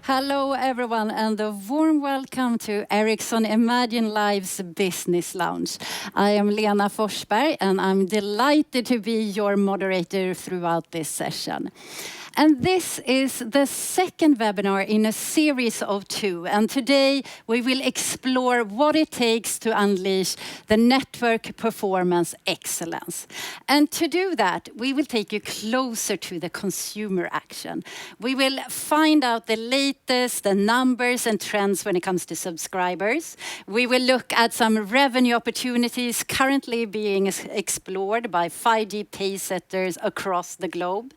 Hello everyone and a warm welcome to Ericsson Imagine Live's Business Lounge. I am Lena Forsberg and I'm delighted to be your moderator throughout this session. And this is the second webinar in a series of 2. And today we will explore what it takes to unleash the network performance excellence. And to do that, we will take you closer to the consumer action. We will find out the latest, the numbers and trends when it comes to subscribers. We will look at some revenue opportunities currently being explored by 5G Pacesetters across the globe.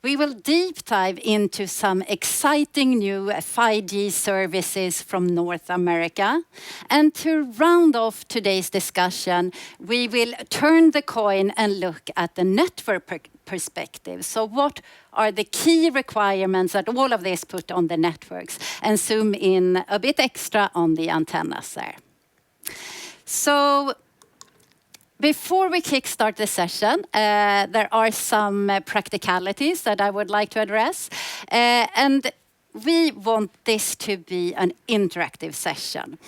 We will deep dive into some exciting new 5G services from North America. And to round off today's discussion, we will turn the coin and look at the network perspective. So what are the key requirements that all of this put on the networks? And zoom in a bit extra on the antennas there. So, before we kickstart the session, there are some practicalities that I would like to address. And we want this to be an interactive session.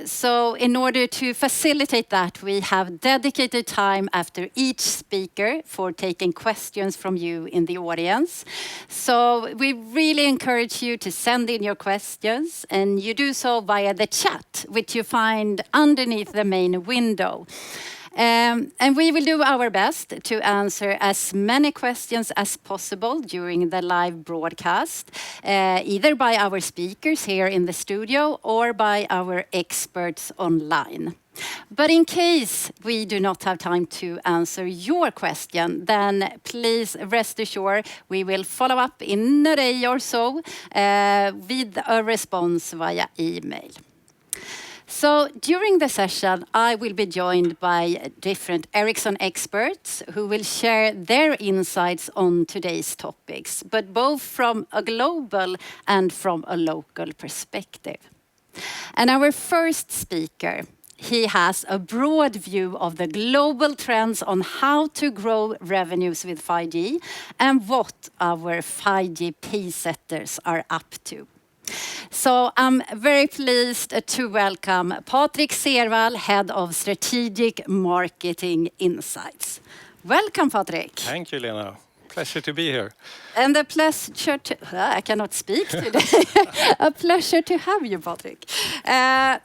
So in order to facilitate that, we have dedicated time after each speaker for taking questions from you in the audience. So we really encourage you to send in your questions, and you do so via the chat, which you find underneath the main window. And we will do our best to answer as many questions as possible during the live broadcast, either by our speakers here in the studio or by our experts online. But in case we do not have time to answer your question, then please rest assured we will follow up in a day or so with a response via email. So during the session, I will be joined by different Ericsson experts who will share their insights on today's topics, but both from a global and from a local perspective. And our first speaker, he has a broad view of the global trends on how to grow revenues with 5G and what our 5G Pacesetters are up to. So I'm very pleased to welcome Patrik Servall, Head of Strategic Marketing Insights. Welcome, Patrik. Thank you, Lena. Pleasure to be here. And a pleasure to... I cannot speak today. A pleasure to have you, Patrik.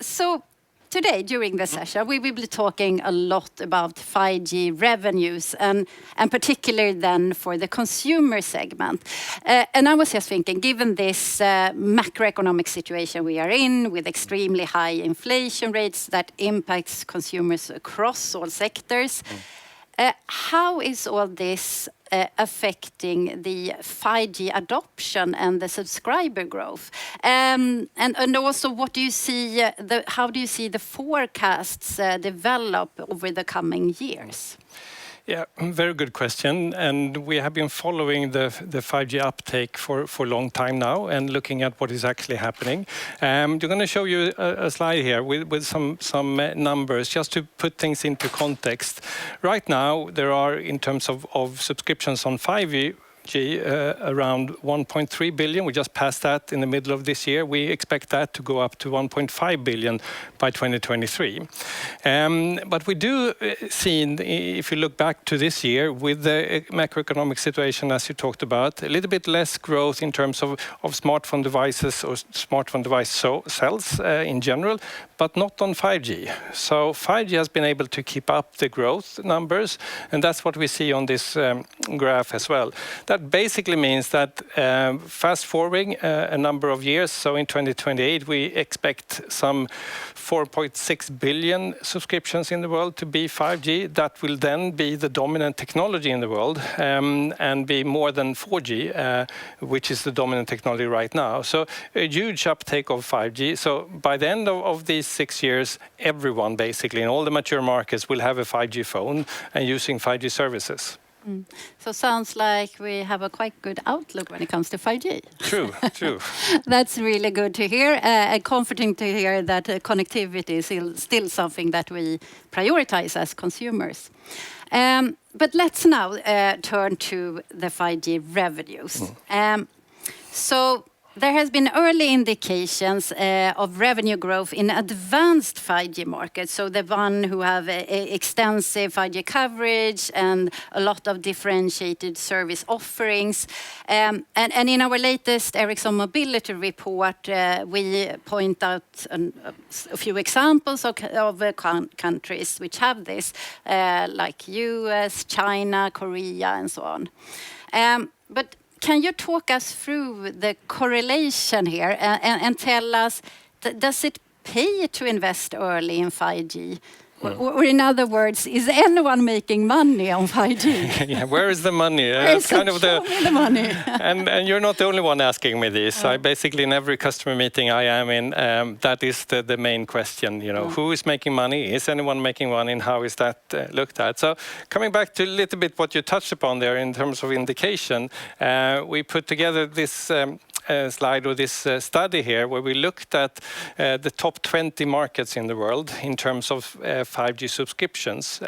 So today, during the session, we will be talking a lot about 5G revenues and particularly then for the consumer segment. And I was just thinking, given this macroeconomic situation we are in with extremely high inflation rates that impacts consumers across all sectors, how is all this affecting the 5G adoption and the subscriber growth? And also, what do you see? How do you see the forecasts develop over the coming years? Yeah, very good question. And we have been following the 5G uptake for a long time now and looking at what is actually happening. We're going to show you a slide here with some numbers just to put things into context. Right now, there are, in terms of subscriptions on 5G, around 1.3 billion. We just passed that in the middle of this year. We expect that to go up to 1.5 billion by 2023. But we do see, if you look back to this year, with the macroeconomic situation, as you talked about, a little bit less growth in terms of smartphone devices or smartphone device sales in general, but not on 5G. So 5G has been able to keep up the growth numbers, and that's what we see on this graph as well. That basically means that fast forwarding a number of years, so in 2028 we expect some 4.6 billion subscriptions in the world to be 5G. That will then be the dominant technology in the world and be more than 4G, which is the dominant technology right now. So a huge uptake of 5G. So by the end of these 6 years, everyone basically in all the mature markets will have a 5G phone and using 5G services. So sounds like we have a quite good outlook when it comes to 5G. True. That's really good to hear, and comforting to hear that connectivity is still something that we prioritize as consumers. But let's now turn to the 5G revenues. So There has been early indications of revenue growth in advanced 5G markets, so the one who have extensive 5G coverage and a lot of differentiated service offerings. And in our latest Ericsson Mobility report, we point out a few examples of countries which have this, like US, China, Korea, and so on. But can you talk us through the correlation here and tell us, does it pay to invest early in 5G? Or in other words, is anyone making money on 5G? Yeah, where is the money? Where is the money? and you're not the only one asking me this. I basically, in every customer meeting I am in, that is the main question. You know, who is making money? Is anyone making money? And how is that looked at? So coming back to a little bit what you touched upon there in terms of indication, we put together this slide or this study here where we looked at the top 20 markets in the world in terms of 5G subscriptions.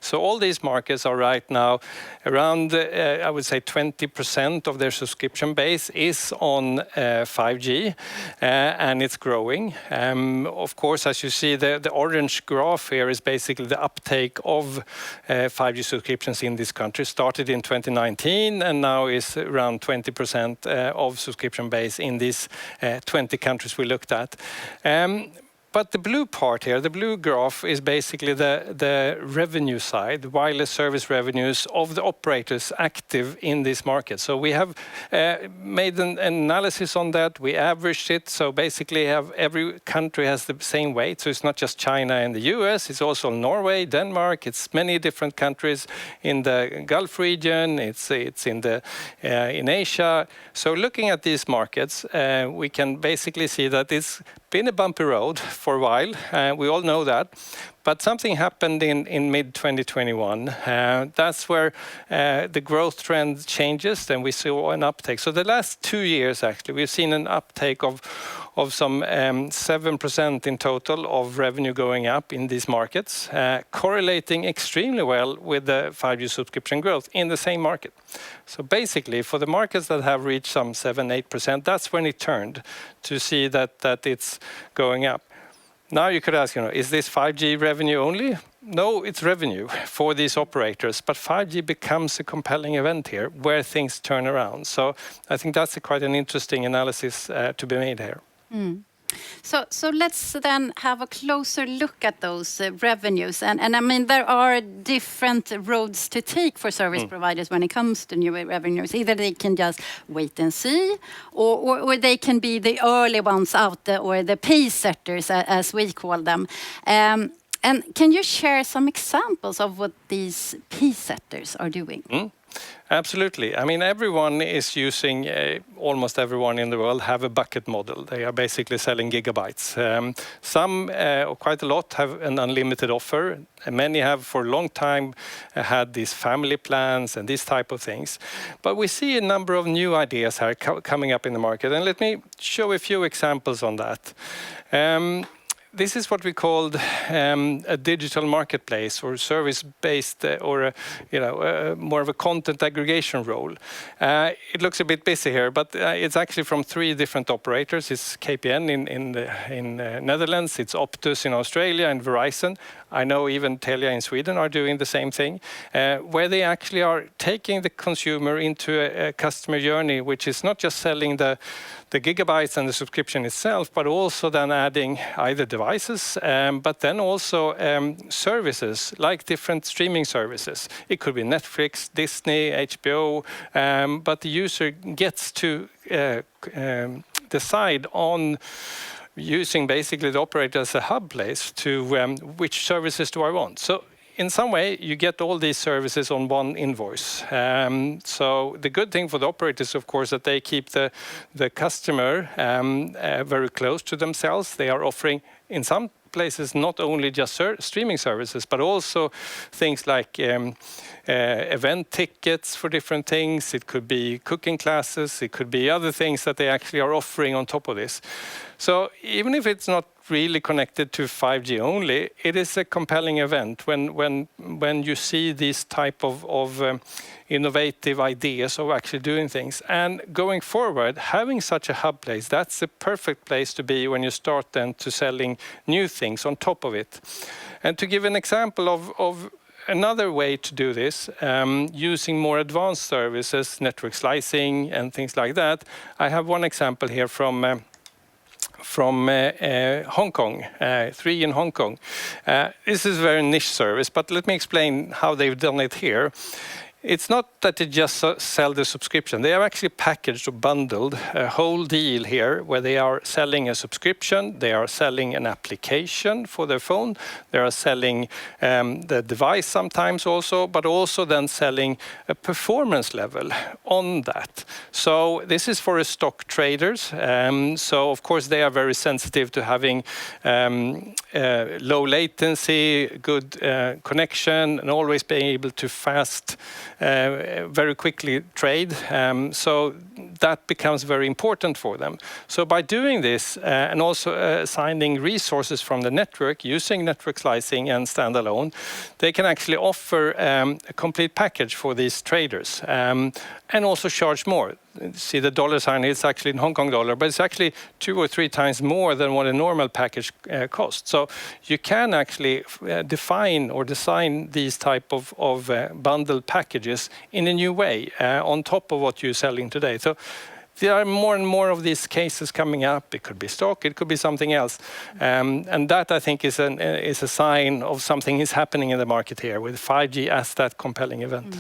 So all these markets are right now around, I would say 20% of their subscription base is on 5G and it's growing. Of course, as you see, the orange graph here is basically the uptake of 5G subscriptions in this country. Started in 2019 and now is around 20% of subscription base in these 20 countries we looked at. But the blue part here, the blue graph, is basically the revenue side, the wireless service revenues of the operators active in this market. So we have made an analysis on that. We averaged it. So basically, every country has the same weight. So it's not just China and the US. It's also Norway, Denmark. It's many different countries in the Gulf region. It's in Asia. So looking at these markets, we can basically see that it's been a bumpy road for a while. We all know that. But something happened in mid-2021. That's where the growth trend changes, and we saw an uptake. So the last 2 years, actually, we've seen an uptake of some 7% in total of revenue going up in these markets, correlating extremely well with the 5G subscription growth in the same market. So basically, for the markets that have reached some 7-8%, that's when it turned to see that it's going up. Now you could ask, is this 5G revenue only? No, it's revenue for these operators, but 5G becomes a compelling event here where things turn around. So I think that's quite an interesting analysis to be made here. So let's then have a closer look at those revenues. And I mean, there are different roads to take for service providers when it comes to new revenues. Either they can just wait and see, or they can be the early ones out, or the pacesetters, as we call them. And can you share some examples of what these pacesetters are doing? Absolutely. I mean, everyone is using, almost everyone in the world have a bucket model. They are basically selling gigabytes. Some, or quite a lot, have an unlimited offer. Many have for a long time had these family plans and these type of things. But we see a number of new ideas here coming up in the market. And let me show a few examples on that. This is what we called a digital marketplace or service-based or more of a content aggregation role. It looks a bit busy here, but it's actually from 3 different operators. It's KPN in Netherlands, it's Optus in Australia, and Verizon. I know even Telia in Sweden are doing the same thing, where they actually are taking the consumer into a customer journey, which is not just selling the gigabytes and the subscription itself, but also then adding either devices, but then also services like different streaming services. It could be Netflix, Disney, HBO, but the user gets to decide on using basically the operator as a hub place to which services do I want. So in some way, you get all these services on one invoice. So the good thing for the operators, of course, that they keep the customer very close to themselves. They are offering, in some places, not only just streaming services, but also things like event tickets for different things. It could be cooking classes. It could be other things that they actually are offering on top of this. So even if it's not really connected to 5G only, it is a compelling event when you see these type of innovative ideas of actually doing things. And going forward, having such a hub place, that's a perfect place to be when you start then to selling new things on top of it. And to give an example of another way to do this, using more advanced services, network slicing and things like that, I have one example here from Hong Kong, 3 in Hong Kong. This is a very niche service, but let me explain how they've done it here. It's not that they just sell the subscription. They have actually packaged or bundled a whole deal here where they are selling a subscription, they are selling an application for their phone, they are selling the device sometimes also, but also then selling a performance level on that. So this is for stock traders. So of course they are very sensitive to having low latency, good connection, and always being able to very quickly trade. So that becomes very important for them. So by doing this and also assigning resources from the network using network slicing and standalone, they can actually offer a complete package for these traders and also charge more. See the dollar sign, it's actually in Hong Kong dollar, but it's actually 2 or 3 times more than what a normal package costs. So you can actually define or design these type of bundled packages in a new way on top of what you're selling today. So there are more and more of these cases coming up. It could be stock, it could be something else. And that I think is a sign of something is happening in the market here with 5G as that compelling event.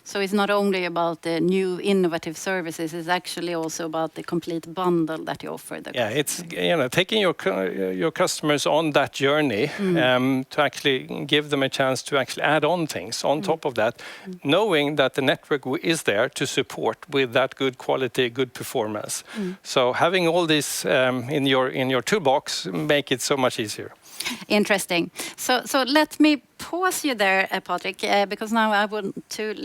So it's not only about the new innovative services, it's actually also about the complete bundle that you offer. Yeah, it's taking your customers on that journey to actually give them a chance to actually add on things on top of that, knowing that the network is there to support with that good quality, good performance. So having all this in your toolbox make it so much easier. Interesting. So let me pause you there, Patrick, because now I want to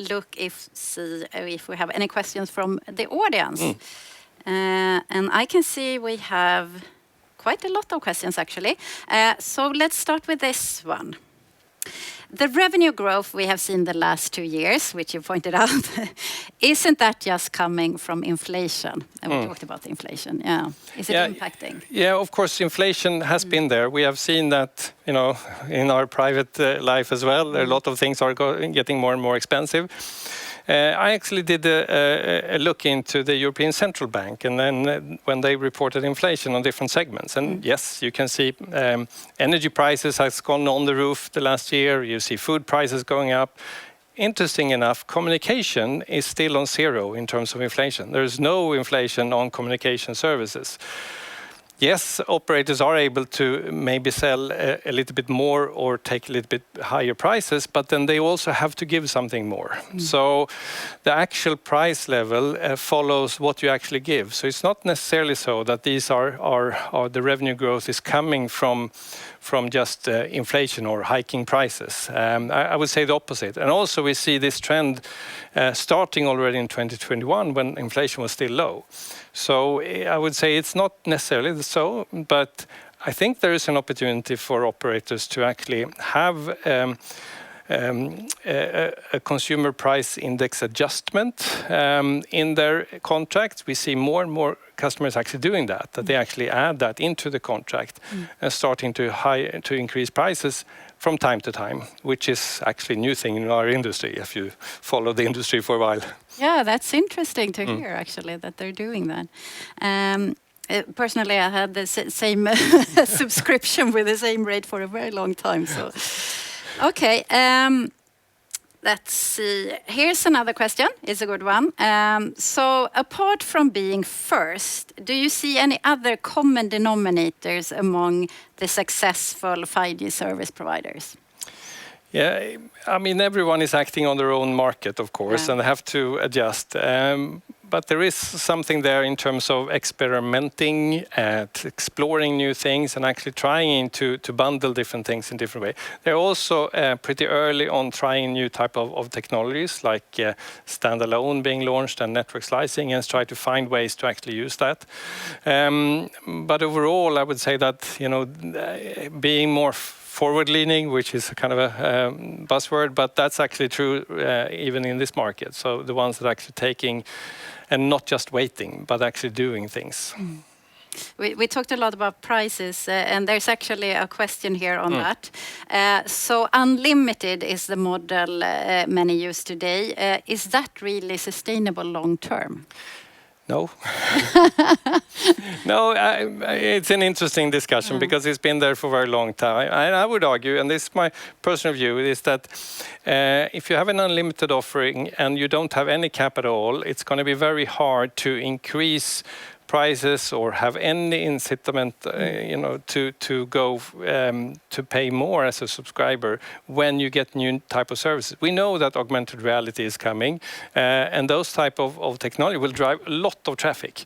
see if we have any questions from the audience. And I can see we have quite a lot of questions actually. So let's start with this one. The revenue growth we have seen the last 2 years, which you pointed out, isn't that just coming from inflation? And we talked about inflation, yeah. Is it impacting? Yeah, of course, inflation has been there. We have seen that, in our private life as well. A lot of things are getting more and more expensive. I actually did a look into the European Central Bank, and then when they reported inflation on different segments, and yes, you can see energy prices has gone on the roof the last year. You see food prices going up. Interesting enough, communication is still on 0 in terms of inflation. There is no inflation on communication services. Yes, operators are able to maybe sell a little bit more or take a little bit higher prices, but then they also have to give something more. So the actual price level follows what you actually give. So it's not necessarily so that these are the revenue growth is coming from just inflation or hiking prices. I would say the opposite. And also we see this trend starting already in 2021 when inflation was still low. So I would say it's not necessarily so, but I think there is an opportunity for operators to actually have a consumer price index adjustment in their contracts. We see more and more customers actually doing that they actually add that into the contract and starting to increase prices from time to time, which is actually a new thing in our industry if you follow the industry for a while. Yeah, that's interesting to hear actually that they're doing that. Personally, I had the same subscription with the same rate for a very long time. So, okay. Let's see. Here's another question. It's a good one. So apart from being first, do you see any other common denominators among the successful 5G service providers? Yeah, I mean, everyone is acting on their own market, of course, and they have to adjust. but there is something there in terms of experimenting, exploring new things, and actually trying to bundle different things in different ways. They're also pretty early on trying new type of technologies like standalone being launched and network slicing, and try to find ways to actually use that. But overall, I would say that being more forward-leaning, which is kind of a buzzword, but that's actually true even in this market. So the ones that are actually taking and not just waiting, but actually doing things. We talked a lot about prices, and there's actually a question here on that. So unlimited is the model many use today. Is that really sustainable long term? No. No, it's an interesting discussion because it's been there for a very long time. And I would argue, and this is my personal view, is that if you have an unlimited offering and you don't have any cap at all, it's going to be very hard to increase prices or have any incitament, to go to pay more as a subscriber when you get new type of services. We know that augmented reality is coming, and those type of technology will drive a lot of traffic.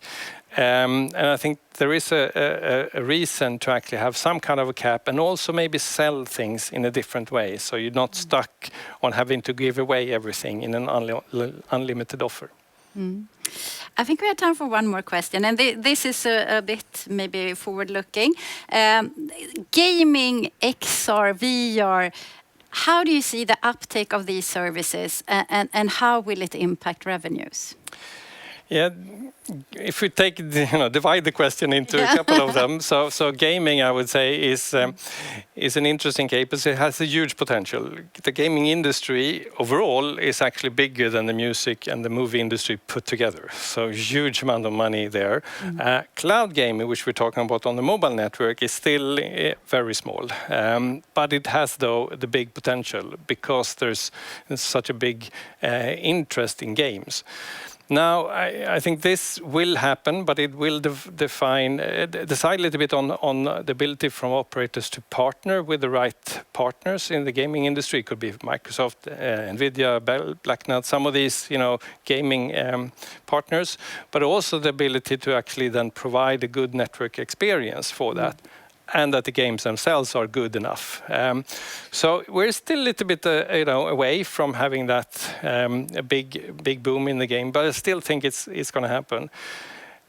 And I think there is a reason to actually have some kind of a cap, and also maybe sell things in a different way, so you're not stuck on having to give away everything in an unlimited offer. I think we have time for one more question, and this is a bit maybe forward-looking. Gaming, XR, VR, how do you see the uptake of these services, and how will it impact revenues? Yeah, if we take divide the question into a couple of them, so gaming, I would say, is an interesting case because it has a huge potential. The gaming industry overall is actually bigger than the music and the movie industry put together. So huge amount of money there. Cloud gaming, which we're talking about on the mobile network, is still very small, but it has though the big potential because there's such a big interest in games. Now, I think this will happen, but it will decide a little bit on the ability from operators to partner with the right partners in the gaming industry. It could be Microsoft, Nvidia, Blacknut, some of these, gaming partners, but also the ability to actually then provide a good network experience for that. And that the games themselves are good enough. So we're still a little bit, away from having that a big boom in the game, but I still think it's going to happen.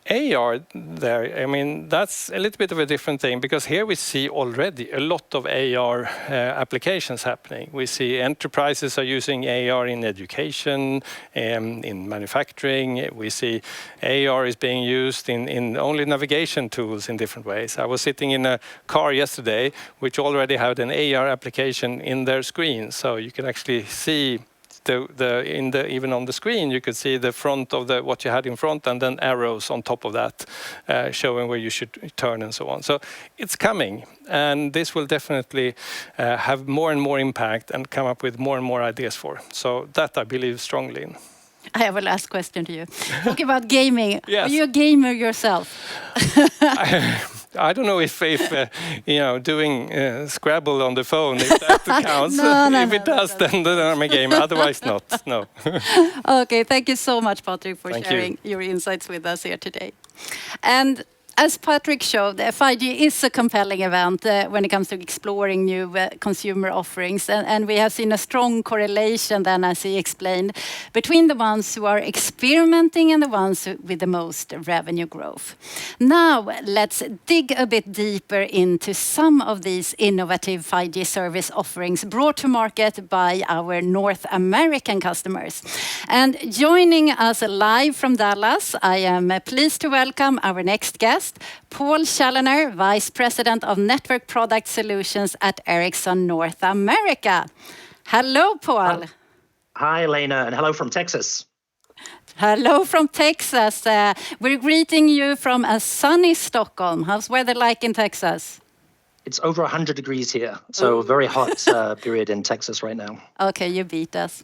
AR there, I mean, that's a little bit of a different thing because here we see already a lot of AR applications happening. We see enterprises are using AR in education, in manufacturing. We see AR is being used in only navigation tools in different ways. I was sitting in a car yesterday which already had an AR application in their screen, so you can actually see even on the screen, you could see the front of what you had in front, and then arrows on top of that, showing where you should turn and so on. So it's coming, and this will definitely have more and more impact and come up with more and more ideas for. So that I believe strongly in. I have a last question to you. Talking about gaming, yes. Are you a gamer yourself? I don't know if doing Scrabble on the phone, if that counts. If it does, then I'm a gamer. Otherwise, not. No. Okay, thank you so much, Patrick, for sharing your insights with us here today. And as Patrick showed, 5G is a compelling event when it comes to exploring new consumer offerings. And we have seen a strong correlation then, as he explained, between the ones who are experimenting and the ones with the most revenue growth. Now, let's dig a bit deeper into some of these innovative 5G service offerings brought to market by our North American customers. And joining us live from Dallas, I am pleased to welcome our next guest, Paul Challoner, Vice President of Network Product Solutions at Ericsson North America. Hello, Paul. Hi, Lena, and hello from Texas. Hello from Texas. We're greeting you from a sunny Stockholm. How's weather like in Texas? It's over 100 degrees here, so very hot period in Texas right now. Okay, you beat us.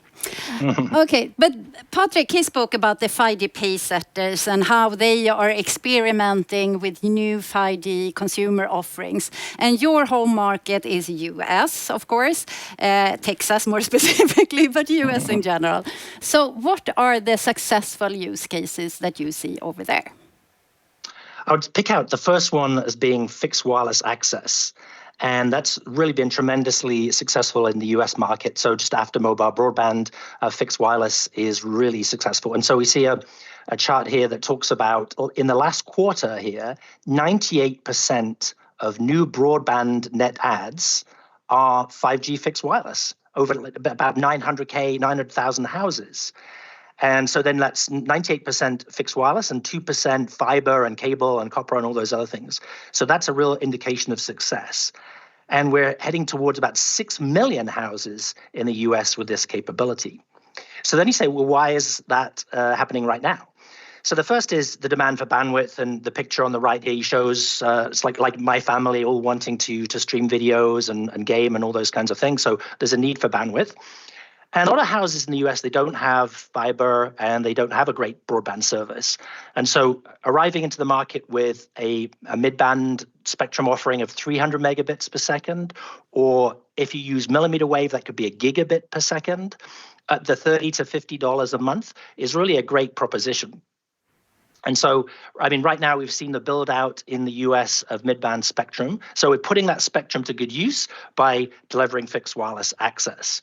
Okay, but Patrick, he spoke about the 5G Pacesetters and how they are experimenting with new 5G consumer offerings. And your home market is US, of course, Texas more specifically, but US in general. So what are the successful use cases that you see over there? I would pick out the first one as being fixed wireless access. And that's really been tremendously successful in the US market. So just after mobile broadband, fixed wireless is really successful. And so we see a chart here that talks about, in the last quarter here, 98% of new broadband net adds are 5G fixed wireless, over about 900,000 houses. And so then that's 98% fixed wireless and 2% fiber and cable and copper and all those other things. So that's a real indication of success. And we're heading towards about 6 million houses in the US with this capability. So then you say, well, why is that happening right now? So the first is the demand for bandwidth, and the picture on the right here shows it's like my family all wanting to stream videos and game and all those kinds of things. So there's a need for bandwidth. And a lot of houses in the US, they don't have fiber and they don't have a great broadband service. And so arriving into the market with a mid-band spectrum offering of 300 megabits per second, or if you use millimeter wave, that could be a gigabit per second, at the $30 to $50 a month is really a great proposition. And so, I mean, right now we've seen the build out in the US of mid-band spectrum. So we're putting that spectrum to good use by delivering fixed wireless access.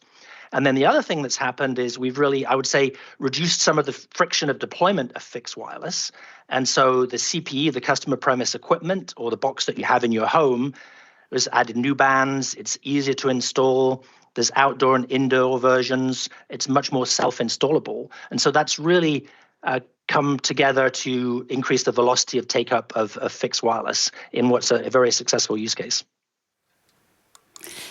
And then the other thing that's happened is we've really, I would say, reduced some of the friction of deployment of fixed wireless. And so the CPE, the customer premise equipment, or the box that you have in your home, was added new bands. It's easier to install. There's outdoor and indoor versions. It's much more self-installable. And so that's really come together to increase the velocity of take-up of fixed wireless in what's a very successful use case.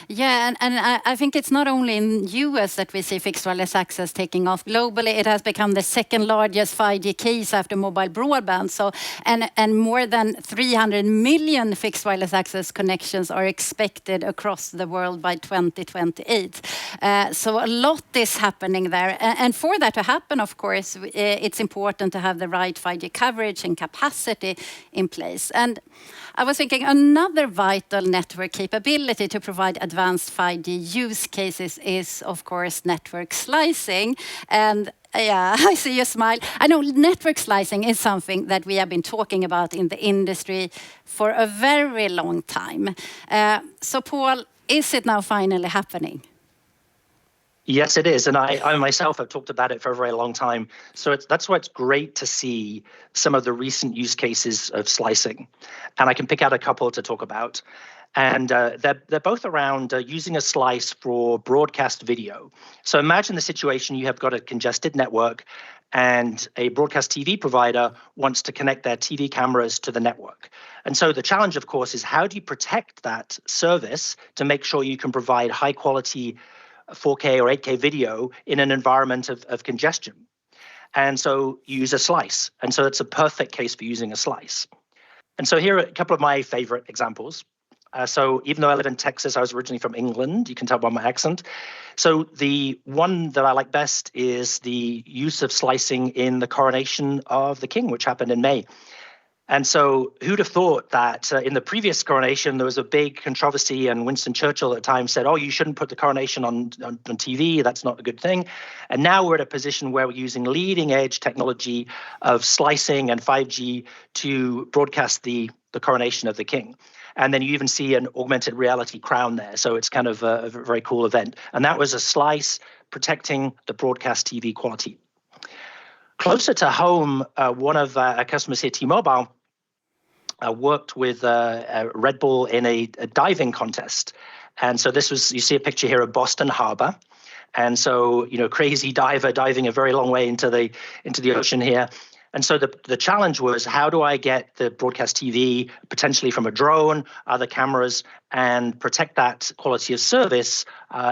Yeah, and I think it's not only in US that we see fixed wireless access taking off. Globally, it has become the second largest 5G case after mobile broadband. So, and more than 300 million fixed wireless access connections are expected across the world by 2028. So a lot is happening there. And for that to happen, of course, it's important to have the right 5G coverage and capacity in place. And I was thinking another vital network capability to provide advanced 5G use cases is, of course, network slicing. And yeah, I see you smile. I know network slicing is something that we have been talking about in the industry for a very long time. So, Paul, is it now finally happening? Yes, it is. And I myself have talked about it for a very long time. So that's why it's great to see some of the recent use cases of slicing. And I can pick out a couple to talk about. And they're both around using a slice for broadcast video. So imagine the situation: you have got a congested network and a broadcast TV provider wants to connect their TV cameras to the network. And so the challenge, of course, is how do you protect that service to make sure you can provide high quality 4K or 8K video in an environment of congestion? And so you use a slice. And so it's a perfect case for using a slice. And so here are a couple of my favorite examples. So even though I live in Texas, I was originally from England. You can tell by my accent. So the one that I like best is the use of slicing in the coronation of the king, which happened in May. And so who'd have thought that in the previous coronation, there was a big controversy, and Winston Churchill at the time said, oh, you shouldn't put the coronation on TV. That's not a good thing. And now we're at a position where we're using leading edge technology of slicing and 5G to broadcast the coronation of the king. And then you even see an augmented reality crown there. So it's kind of a very cool event. And that was a slice protecting the broadcast TV quality. Closer to home, one of our customers here, T-Mobile, worked with Red Bull in a diving contest. And so this was, you see a picture here of Boston Harbor. And so, you know, crazy diver diving a very long way into the ocean here. And so the challenge was, how do I get the broadcast TV potentially from a drone, other cameras, and protect that quality of service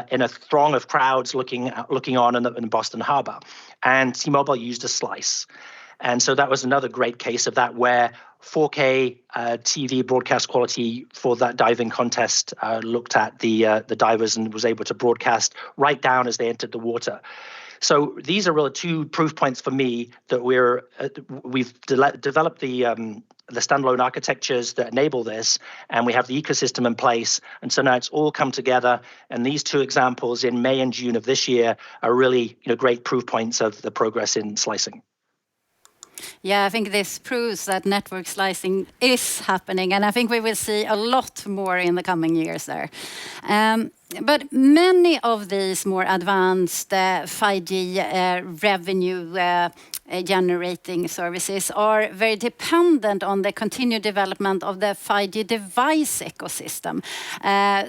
in a throng of crowds looking on in Boston Harbor? And T-Mobile used a slice. And so that was another great case of that, where 4K TV broadcast quality for that diving contest, looked at the divers and was able to broadcast right down as they entered the water. So these are really two proof points for me that we've developed the standalone architectures that enable this, and we have the ecosystem in place. And so now it's all come together. And these two examples in May and June of this year are really great proof points of the progress in slicing. Yeah, I think this proves that network slicing is happening, and I think we will see a lot more in the coming years there. But many of these more advanced 5G revenue generating services are very dependent on the continued development of the 5G device ecosystem.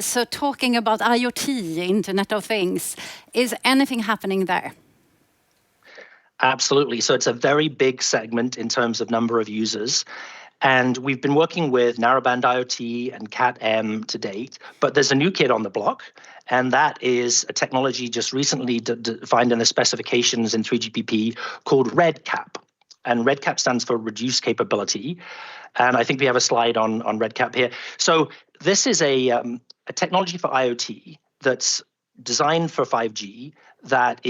So talking about IoT, Internet of Things, is anything happening there? Absolutely. So it's a very big segment in terms of number of users. And we've been working with narrowband IoT and Cat-M to date, but there's a new kid on the block, and that is a technology just recently defined in the specifications in 3GPP called RedCap. And RedCap stands for Reduced Capability. And I think we have a slide on RedCap here. So this is a technology for IoT that's designed for 5G that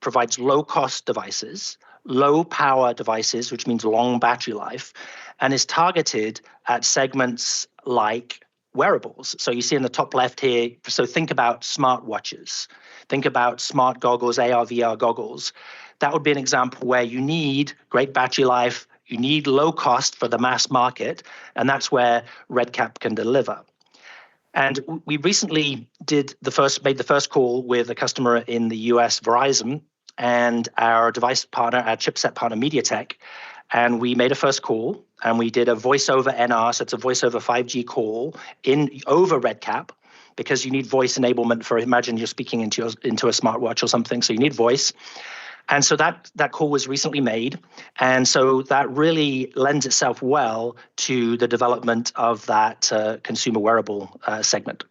provides low-cost devices, low-power devices, which means long battery life, and is targeted at segments like wearables. So you see in the top left here, so think about smart watches, think about smart goggles, AR, VR goggles. That would be an example where you need great battery life, you need low cost for the mass market, and that's where RedCap can deliver. And we recently made the first call with a customer in the US, Verizon, and our device partner, our chipset partner, MediaTek. And we made a first call, and we did a voice over NR, so it's a voice over 5G call over RedCap, because you need voice enablement for, imagine you're speaking into a smartwatch or something, so you need voice. And so that call was recently made. And so that really lends itself well to the development of that consumer wearable segment.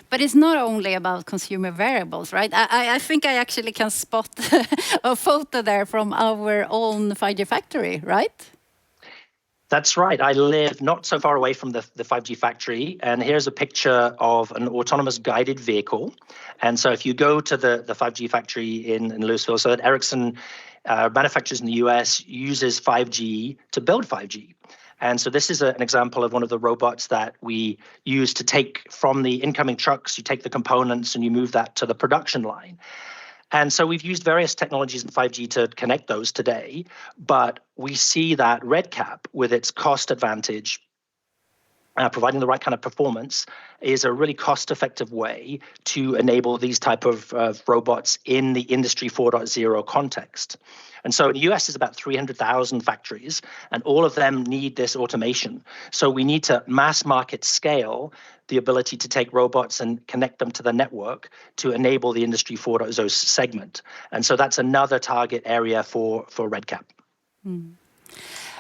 But it's not only about consumer wearables, right? I think I actually can spot a photo there from our own 5G factory, right? That's right. I live not so far away from the 5G factory, and here's a picture of an autonomous guided vehicle. And so if you go to the 5G factory in Louisville, so that Ericsson manufactures in the US, uses 5G to build 5G. And so this is an example of one of the robots that we use to take from the incoming trucks, you take the components and you move that to the production line. And so we've used various technologies in 5G to connect those today, but we see that RedCap, with its cost advantage, providing the right kind of performance, is a really cost-effective way to enable these type of robots in the Industry 4.0 context. And so in the US, there's about 300,000 factories, and all of them need this automation. So we need to mass market scale the ability to take robots and connect them to the network to enable the Industry 4.0 segment. And so that's another target area for RedCap.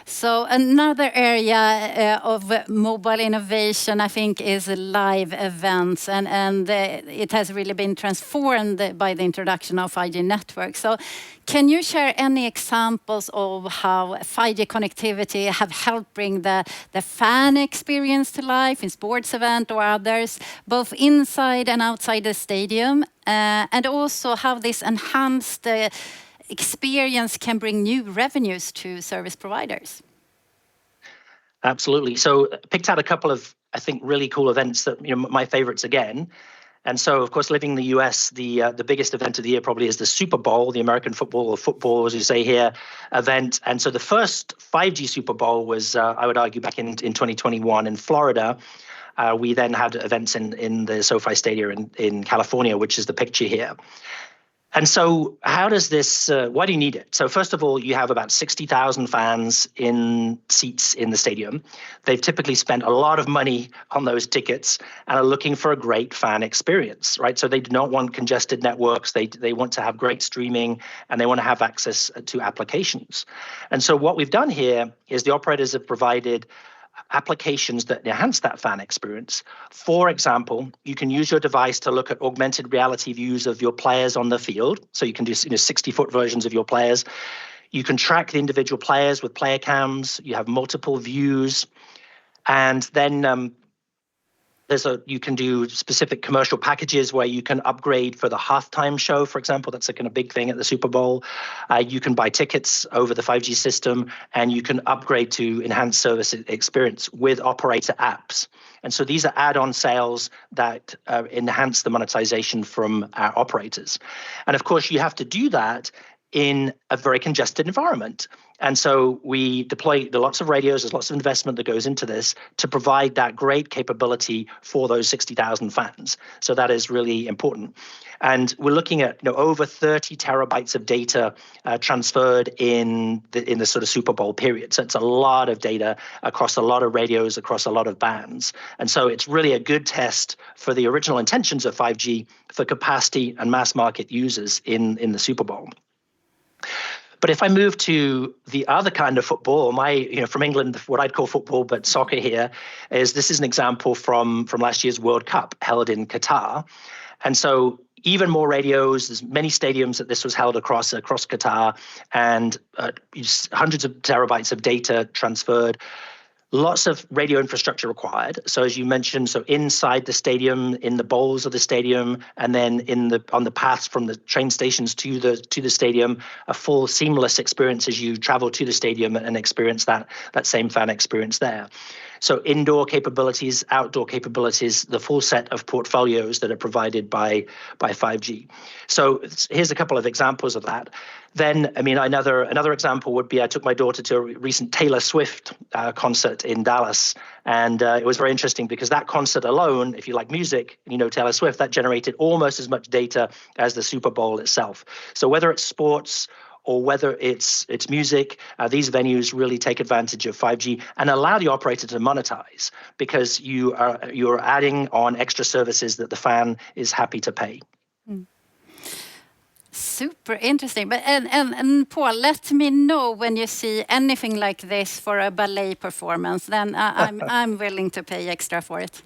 So another area of mobile innovation, I think, is live events, and it has really been transformed by the introduction of 5G networks. So can you share any examples of how 5G connectivity have helped bring the fan experience to life in sports event or others, both inside and outside the stadium, and also how this enhanced experience can bring new revenues to service providers? Absolutely. So picked out a couple of, I think, really cool events that, my favorites again. And so, of course, living in the US, the biggest event of the year probably is the Super Bowl, the American football, or football, as you say here, event. And so the first 5G Super Bowl was, I would argue, back in 2021 in Florida. We then had events in the SoFi Stadium in California, which is the picture here. And so how does this, why do you need it? So first of all, you have about 60,000 fans in seats in the stadium. They've typically spent a lot of money on those tickets and are looking for a great fan experience, right? So they do not want congested networks. They want to have great streaming, and they want to have access to applications. And so what we've done here is the operators have provided applications that enhance that fan experience. For example, you can use your device to look at augmented reality views of your players on the field. So you can do 60-foot versions of your players. You can track the individual players with player cams. You have multiple views. And then you can do specific commercial packages where you can upgrade for the halftime show, for example. That's a kind of big thing at the Super Bowl. You can buy tickets over the 5G system, and you can upgrade to enhanced service experience with operator apps. And so these are add-on sales that enhance the monetization from our operators. And of course, you have to do that in a very congested environment. And so we deploy lots of radios, there's lots of investment that goes into this to provide that great capability for those 60,000 fans. So that is really important. And we're looking at over 30 terabytes of data transferred in the sort of Super Bowl period. So it's a lot of data across a lot of radios, across a lot of bands. And so it's really a good test for the original intentions of 5G for capacity and mass market users in the Super Bowl. But if I move to the other kind of football, from England, what I'd call football, but soccer here, this is an example from last year's World Cup held in Qatar. And so even more radios, there's many stadiums that this was held across Qatar, and hundreds of terabytes of data transferred. Lots of radio infrastructure required. So as you mentioned, so inside the stadium, in the bowls of the stadium, and then on the paths from the train stations to the stadium, a full seamless experience as you travel to the stadium and experience that same fan experience there. So indoor capabilities, outdoor capabilities, the full set of portfolios that are provided by 5G. So here's a couple of examples of that. Then, another example would be I took my daughter to a recent Taylor Swift concert in Dallas. And it was very interesting because that concert alone, if you like music, Taylor Swift, that generated almost as much data as the Super Bowl itself. So whether it's sports or whether it's music, these venues really take advantage of 5G and allow the operator to monetize because you're adding on extra services that the fan is happy to pay. Super interesting. But and Paul, let me know when you see anything like this for a ballet performance. Then I'm willing to pay extra for it.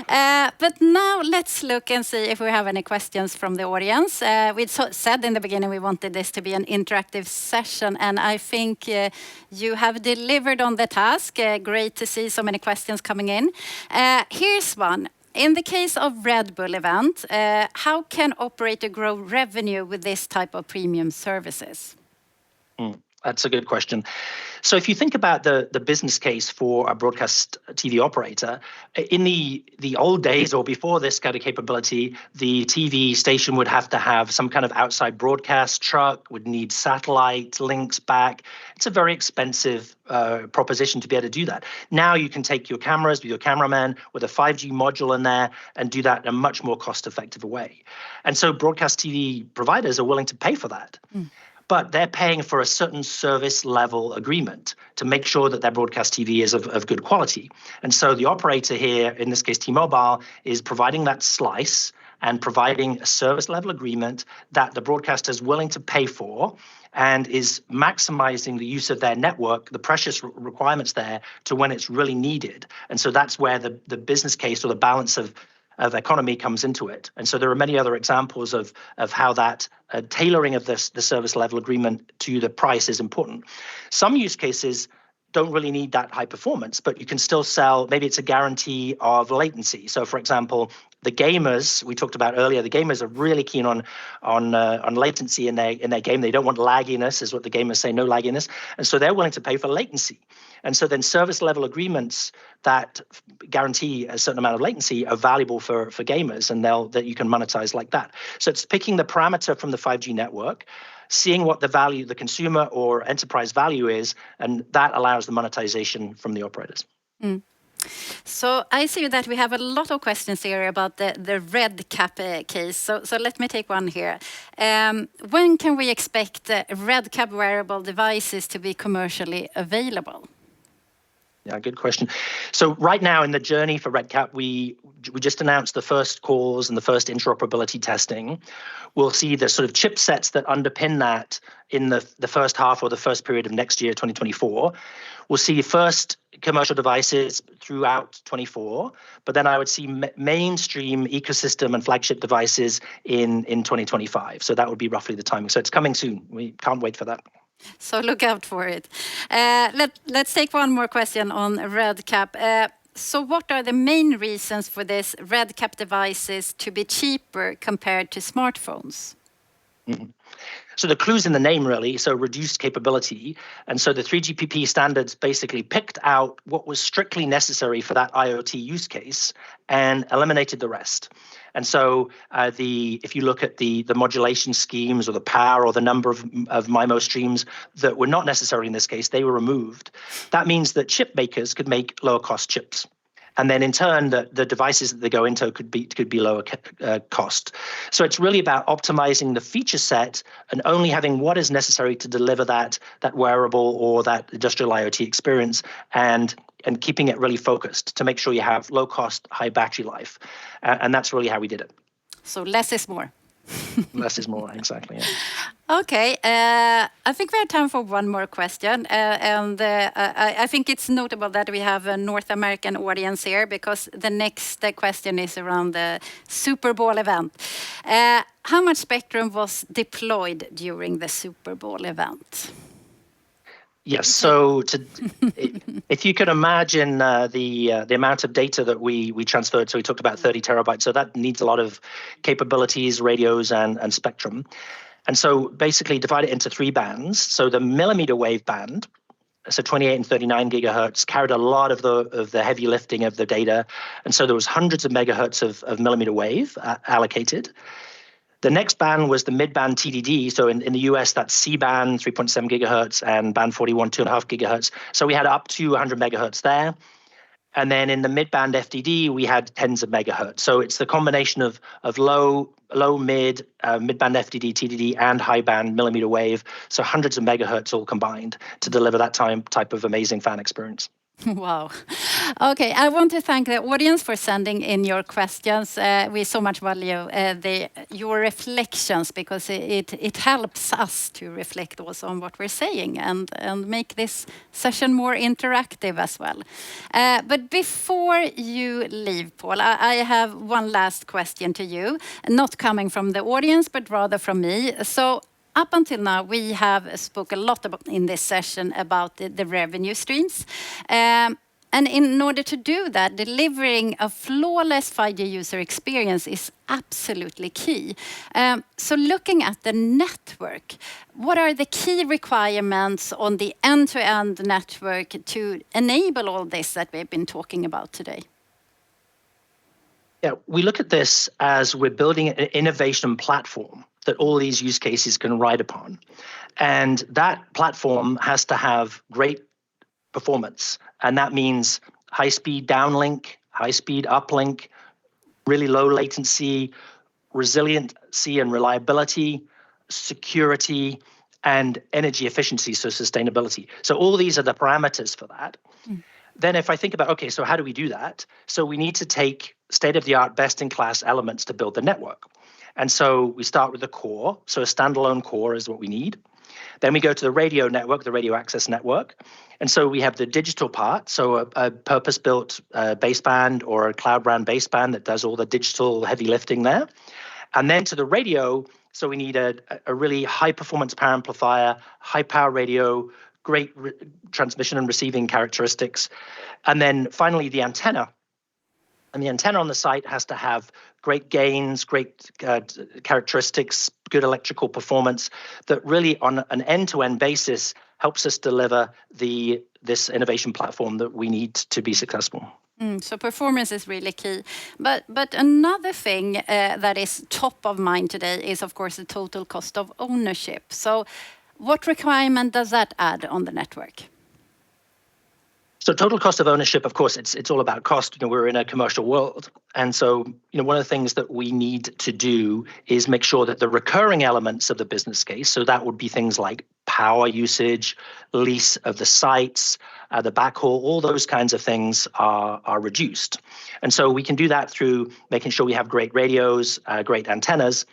But now let's look and see if we have any questions from the audience. We said in the beginning we wanted this to be an interactive session, and I think you have delivered on the task. Great to see so many questions coming in. Here's one. In the case of Red Bull event, how can operator grow revenue with this type of premium services? That's a good question. So if you think about the business case for a broadcast TV operator, in the old days or before this kind of capability, the TV station would have to have some kind of outside broadcast truck, would need satellite links back. It's a very expensive proposition to be able to do that. Now you can take your cameras with your cameraman with a 5G module in there and do that in a much more cost-effective way. And so broadcast TV providers are willing to pay for that. But they're paying for a certain service level agreement to make sure that their broadcast TV is of good quality. And so the operator here, in this case T-Mobile, is providing that slice and providing a service level agreement that the broadcaster is willing to pay for and is maximizing the use of their network, the precious requirements there, to when it's really needed. And so that's where the business case or the balance of economy comes into it. And so there are many other examples of how that tailoring of the service level agreement to the price is important. Some use cases don't really need that high performance, but you can still sell, maybe it's a guarantee of latency. So for example, the gamers we talked about earlier, the gamers are really keen on latency in their game. They don't want lagginess, is what the gamers say, no lagginess. And so they're willing to pay for latency. And so then service level agreements that guarantee a certain amount of latency are valuable for gamers, and that you can monetize like that. So it's picking the parameter from the 5G network, seeing what the value, the consumer or enterprise value is, and that allows the monetization from the operators. So I see that we have a lot of questions here about the Red Cap case. So let me take one here. When can we expect Red Cap wearable devices to be commercially available? Yeah, good question. So right now in the journey for Red Cap, we just announced the first calls and the first interoperability testing. We'll see the sort of chipsets that underpin that in the first half or the first period of next year, 2024. We'll see first commercial devices throughout 24, but then I would see mainstream ecosystem and flagship devices in 2025. So that would be roughly the timing. So it's coming soon. We can't wait for that. So look out for it. Let's take one more question on RedCap. So what are the main reasons for this RedCap devices to be cheaper compared to smartphones? So the clue's in the name, really, so reduced capability. And so the 3GPP standards basically picked out what was strictly necessary for that IoT use case and eliminated the rest. And so if you look at the modulation schemes or the power or the number of MIMO streams that were not necessary in this case, they were removed. That means that chip makers could make lower cost chips. And then in turn, the devices that they go into could be lower cost. So it's really about optimizing the feature set and only having what is necessary to deliver that wearable or that industrial IoT experience, and keeping it really focused to make sure you have low cost, high battery life. And that's really how we did it. So less is more. Less is more, exactly. Yeah. Okay, I think we have time for one more question. I think it's notable that we have a North American audience here, because the next question is around the Super Bowl event. How much spectrum was deployed during the Super Bowl event? Yes. So, if you could imagine the amount of data that we transferred, so we talked about 30 terabytes. So that needs a lot of capabilities, radios, and spectrum. And so, basically, divide it into 3 bands. So the millimeter wave band, so 28 and 39 gigahertz, carried a lot of the heavy lifting of the data, and so there was hundreds of megahertz of millimeter wave allocated. The next band was the mid-band TDD. So in the US, that's C-band, 3.7 gigahertz, and band 41, 2.5 gigahertz. So we had up to 100 megahertz there. And then in the mid-band FDD, we had tens of megahertz. So it's the combination of mid-band FDD, TDD, and high-band millimeter wave. So hundreds of megahertz all combined to deliver that type of amazing fan experience. Wow. Okay, I want to thank the audience for sending in your questions. We so much value your reflections, because it helps us to reflect also on what we're saying and make this session more interactive as well. But before you leave, Paul, I have one last question to you, not coming from the audience, but rather from me. So, up until now, we have spoken a lot in this session about the revenue streams. And in order to do that, delivering a flawless 5G user experience is absolutely key. So looking at the network, what are the key requirements on the end-to-end network to enable all this that we've been talking about today? Yeah, we look at this as we're building an innovation platform that all these use cases can ride upon. And that platform has to have great performance. And that means high-speed downlink, high-speed uplink, really low latency, resiliency and reliability, security, and energy efficiency, so sustainability. So all these are the parameters for that. Then if I think about, okay, so how do we do that? So we need to take state-of-the-art, best-in-class elements to build the network. And so we start with the core. So a standalone core is what we need. Then we go to the radio network, the radio access network. And so we have the digital part, so a purpose-built baseband or a cloud brand baseband that does all the digital heavy lifting there. And then to the radio, so we need a really high-performance power amplifier, high-power radio, great transmission and receiving characteristics. And then finally, the antenna. And the antenna on the site has to have great gains, great characteristics, good electrical performance that really on an end-to-end basis helps us deliver this innovation platform that we need to be successful. So performance is really key. But another thing that is top of mind today is, of course, the total cost of ownership. So what requirement does that add on the network? So total cost of ownership, of course, it's all about cost. We're in a commercial world. And so, one of the things that we need to do is make sure that the recurring elements of the business case, so that would be things like power usage, lease of the sites, the backhaul, all those kinds of things are reduced. And so we can do that through making sure we have great radios, great antennas,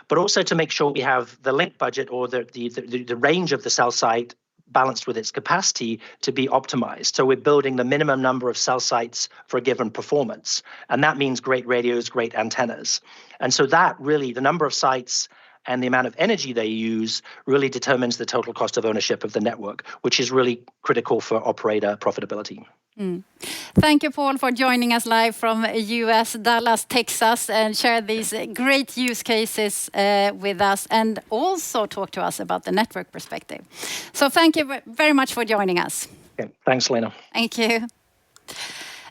but also to make sure we have the link budget or the range of the cell site balanced with its capacity to be optimized. So we're building the minimum number of cell sites for a given performance. And that means great radios, great antennas. And so that really, the number of sites and the amount of energy they use really determines the total cost of ownership of the network, which is really critical for operator profitability. Thank you, Paul, for joining us live from US, Dallas, Texas, and share these great use cases with us, and also talk to us about the network perspective. So thank you very much for joining us. Okay. Thanks, Lena. Thank you.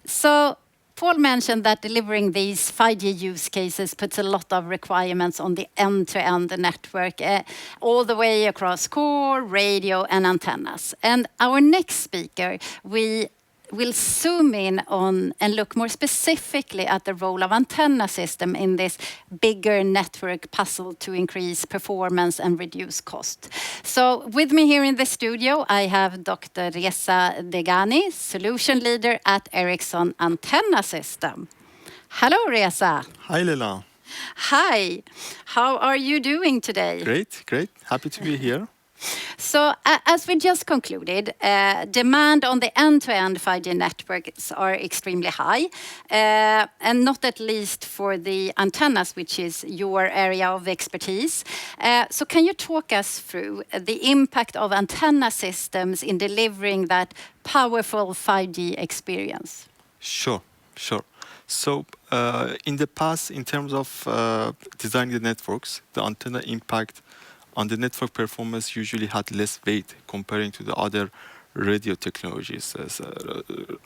So Paul mentioned that delivering these 5G use cases puts a lot of requirements on the end-to-end network, all the way across core, radio, and antennas. And our next speaker, we will zoom in on and look more specifically at the role of antenna system in this bigger network puzzle to increase performance and reduce cost. So with me here in the studio, I have Dr. Reza Degani, Solution Leader at Ericsson Antenna System. Hello, Reza. Hi, Lena. Hi. How are you doing today? Great, great. Happy to be here. So as we just concluded, demand on the end-to-end 5G networks are extremely high, and not at least for the antennas, which is your area of expertise. So can you talk us through the impact of antenna systems in delivering that powerful 5G experience? Sure. So in the past, in terms of designing the networks, the antenna impact on the network performance usually had less weight comparing to the other radio technologies,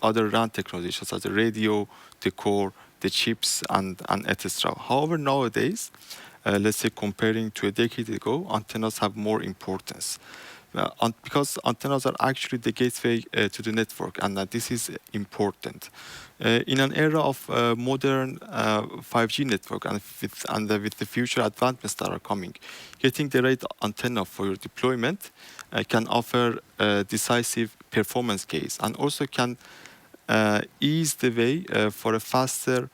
other RAN technologies such as the radio, the core, the chips, and etc. However, nowadays, let's say comparing to a decade ago, antennas have more importance. Because antennas are actually the gateway to the network, and this is important. In an era of modern 5G network and with the future advancements that are coming, getting the right antenna for your deployment can offer a decisive performance case, and also can ease the way for a faster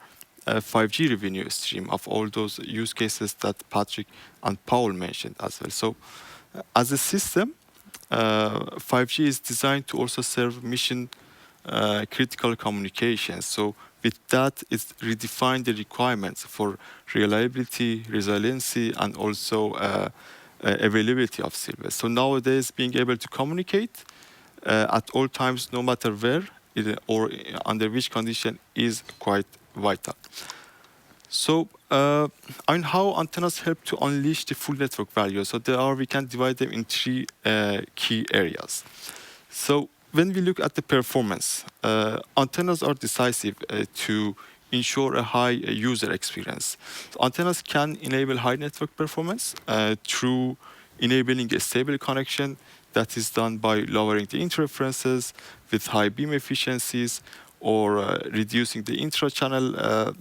5G revenue stream of all those use cases that Patrick and Paul mentioned as well. So as a system, 5G is designed to also serve mission critical communications. So with that, it's redefined the requirements for reliability, resiliency, and also availability of service. So nowadays, being able to communicate at all times, no matter where or under which condition, is quite vital. So, how antennas help to unleash the full network value? So we can divide them in three key areas. So when we look at the performance, antennas are decisive to ensure a high user experience. So antennas can enable high network performance through enabling a stable connection that is done by lowering the interferences with high beam efficiencies, or reducing the intra-channel,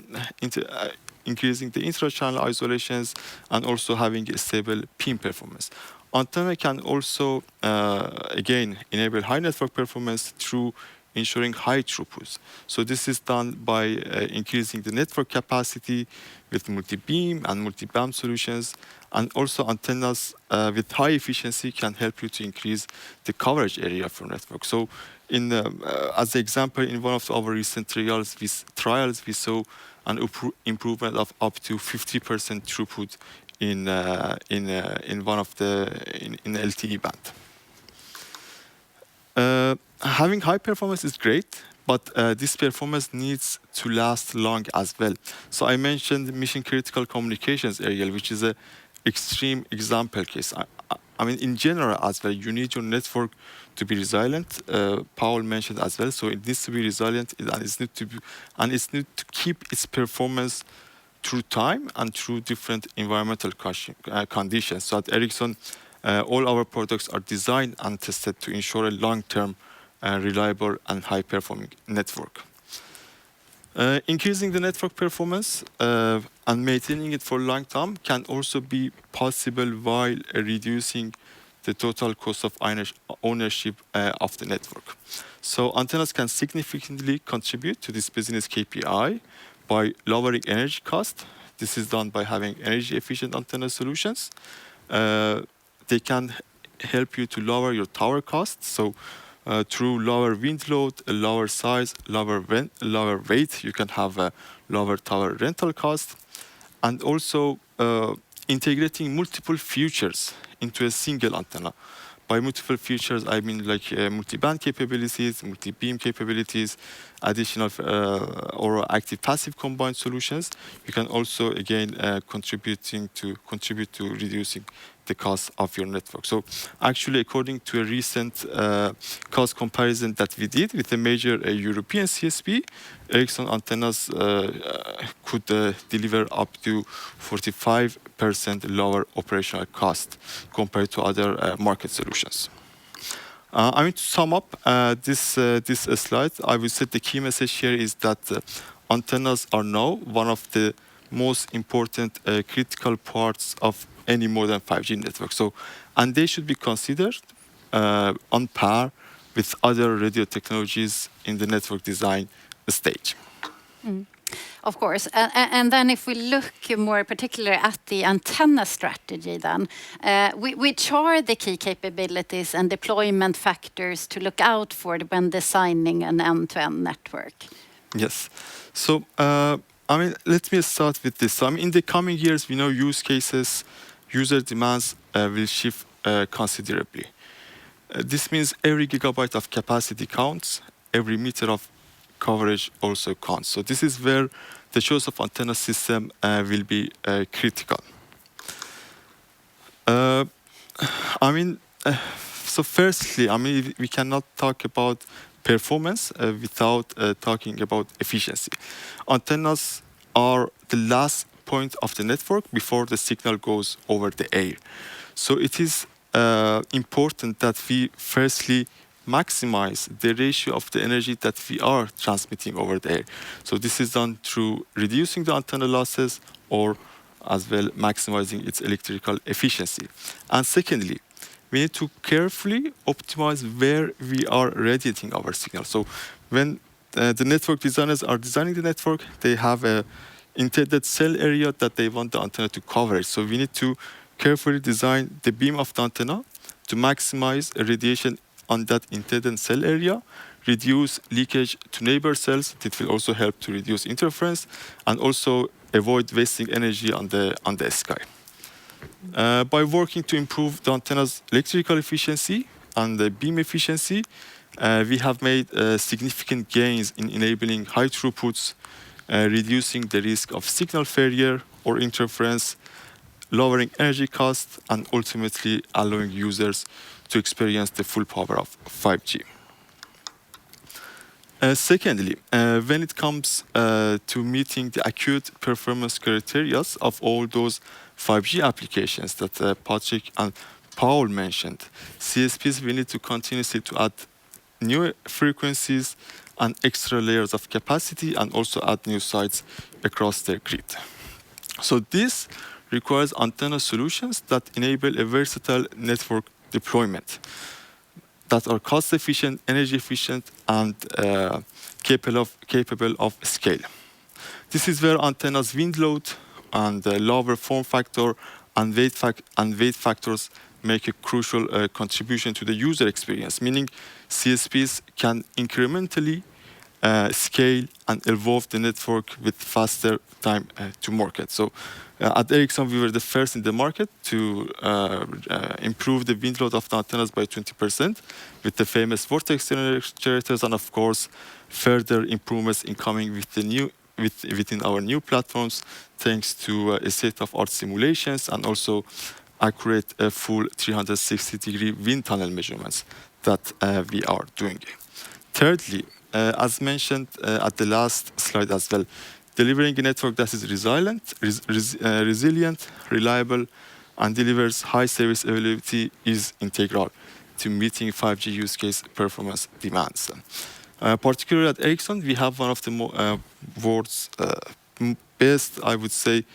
increasing the intra-channel isolations, and also having a stable pin performance. Antenna can also, again, enable high network performance through ensuring high throughputs. So this is done by increasing the network capacity with multi-beam and multi-band solutions, and also antennas with high efficiency can help you to increase the coverage area for network. So as an example, in one of our recent trials, we saw an improvement of up to 50% throughput in one of in LTE band. Having high performance is great, but this performance needs to last long as well. So I mentioned mission critical communications area, which is an extreme example case. I mean, in general as well, you need your network to be resilient. Paul mentioned as well, so it needs to be resilient, and it needs to keep its performance through time and through different environmental conditions. So at Ericsson, all our products are designed and tested to ensure a long-term, reliable and high-performing network. Increasing the network performance and maintaining it for long term can also be possible while reducing the total cost of ownership of the network. So antennas can significantly contribute to this business KPI by lowering energy cost. This is done by having energy efficient antenna solutions. They can help you to lower your tower costs. So through lower wind load, a lower size, lower weight, you can have a lower tower rental cost. And also integrating multiple features into a single antenna. By multiple features, I mean like multi-band capabilities, multi-beam capabilities, additional or active passive combined solutions. You can also again contribute to reducing the cost of your network. So actually, according to a recent cost comparison that we did with a major European CSP, Ericsson antennas could deliver up to 45% lower operational cost compared to other market solutions. I mean, to sum up this slide, I would say the key message here is that antennas are now one of the most important critical parts of any modern 5G network. So, and they should be considered on par with other radio technologies in the network design stage. Of course. And then if we look more particularly at the antenna strategy then, which are the key capabilities and deployment factors to look out for when designing an end-to-end network? Yes. So, I mean, let me start with this. So, I mean, in the coming years, we know use cases, user demands will shift considerably. This means every gigabyte of capacity counts, every meter of coverage also counts. So this is where the choice of antenna system will be critical. I mean, so firstly, I mean, we cannot talk about performance without talking about efficiency. Antennas are the last point of the network before the signal goes over the air. So it is important that we firstly maximize the ratio of the energy that we are transmitting over the air. So this is done through reducing the antenna losses or as well maximizing its electrical efficiency. And secondly, we need to carefully optimize where we are radiating our signal. So when the network designers are designing the network, they have a intended cell area that they want the antenna to cover. So we need to carefully design the beam of the antenna to maximize radiation on that intended cell area, reduce leakage to neighbor cells. It will also help to reduce interference and also avoid wasting energy on the sky. By working to improve the antenna's electrical efficiency and the beam efficiency, we have made significant gains in enabling high throughputs, reducing the risk of signal failure or interference, lowering energy costs, and ultimately allowing users to experience the full power of 5G. Secondly, when it comes to meeting the acute performance criteria of all those 5G applications that Patrick and Paul mentioned, CSPs will need to continuously to add new frequencies and extra layers of capacity and also add new sites across their grid. So this requires antenna solutions that enable a versatile network deployment that are cost efficient, energy efficient, and capable of scale. This is where antennas wind load and lower form factor and weight factors make a crucial contribution to the user experience, meaning CSPs can incrementally scale and evolve the network with faster time to market. So at Ericsson, we were the first in the market to improve the wind load of the antennas by 20% with the famous vortex generators, and of course, further improvements in coming with the within our new platforms, thanks to a state-of-art simulations and also accurate full 360-degree wind tunnel measurements that we are doing. Thirdly, as mentioned at the last slide as well, delivering a network that is resilient, reliable, and delivers high service availability is integral to meeting 5G use case performance demands. Particularly at Ericsson, we have one of the world's best, I would say,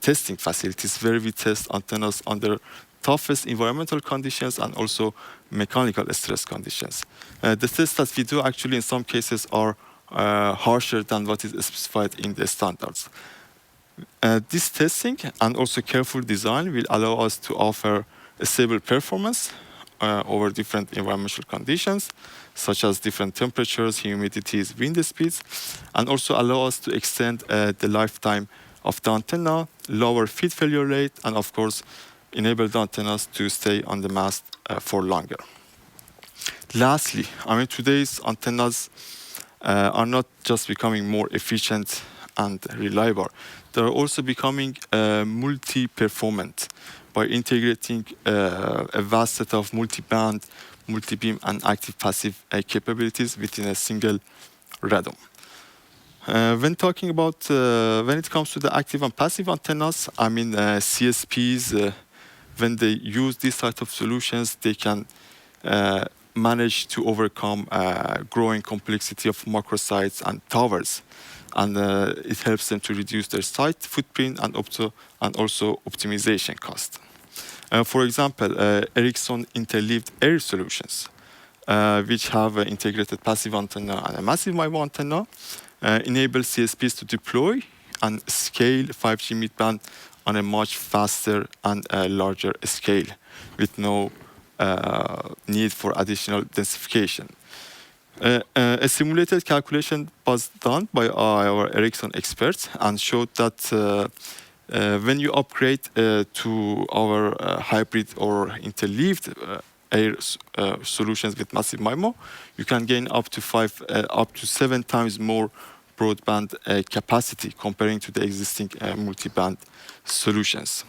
testing facilities where we test antennas under toughest environmental conditions and also mechanical stress conditions. The tests that we do actually in some cases are harsher than what is specified in the standards. This testing and also careful design will allow us to offer a stable performance over different environmental conditions, such as different temperatures, humidities, wind speeds, and also allow us to extend the lifetime of the antenna, lower feed failure rate, and of course, enable the antennas to stay on the mast for longer. Lastly, today's antennas are not just becoming more efficient and reliable, they're also becoming multi-performant by integrating a vast set of multi-band, multi-beam, and active-passive capabilities within a single radome. When it comes to the active and passive antennas, CSPs, when they use these types of solutions, they can manage to overcome growing complexity of microsites and towers. And it helps them to reduce their site footprint and also optimization cost. For example, Ericsson interleaved air solutions, which have an integrated passive antenna and a massive MIMO antenna, enable CSPs to deploy and scale 5G midband on a much faster and larger scale with no need for additional densification. A simulated calculation was done by our Ericsson experts and showed that when you upgrade to our hybrid or interleaved air solutions with massive MIMO, you can gain up to 7 times more broadband capacity comparing to the existing multi-band solutions.